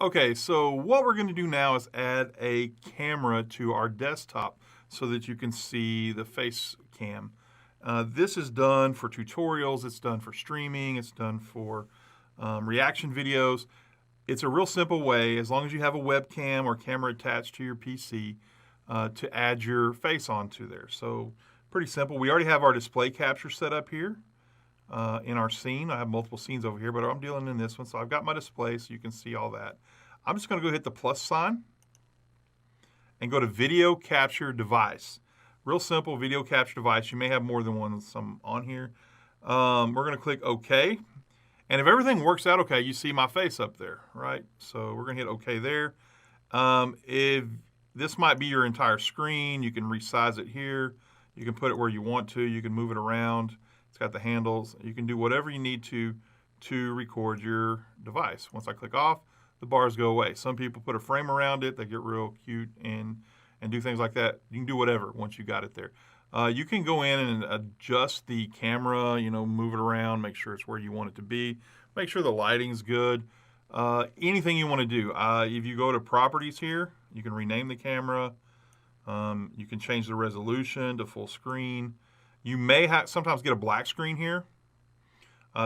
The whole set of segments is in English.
Okay, so what we're going to do now is add a camera to our desktop so that you can see the face cam. This is done for tutorials, it's done for streaming, it's done for reaction videos. It's a real simple way, as long as you have a webcam or camera attached to your PC, to add your face onto there. So pretty simple. We already have our display capture set up here. In our scene. I have multiple scenes over here, but I'm dealing in this one. So I've got my display so you can see all that. I'm just going to go hit the plus sign and go to Video Capture Device. Real simple video capture device. You may have more than one some on here. We're going to click OK. And if everything works out okay, you see my face up there, right? So we're going to hit OK there. If this might be your entire screen, you can resize it here. You can put it where you want to. You can move it around. It's got the handles. You can do whatever you need to record your device. Once I click off, the bars go away. Some people put a frame around it. They get real cute and do things like that. You can do whatever once you got it there. You can go in and adjust the camera, move it around, make sure it's where you want it to be, make sure the lighting's good. Anything you want to do. If you go to properties here, you can rename the camera. You can change the resolution to full screen. You may sometimes get a black screen here.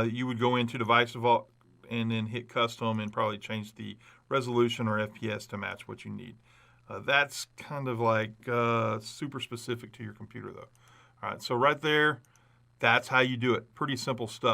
You would go into Device Vault and then hit Custom and probably change the resolution or FPS to match what you need. That's kind of like super specific to your computer though. All right, so right there, that's how you do it. Pretty simple stuff.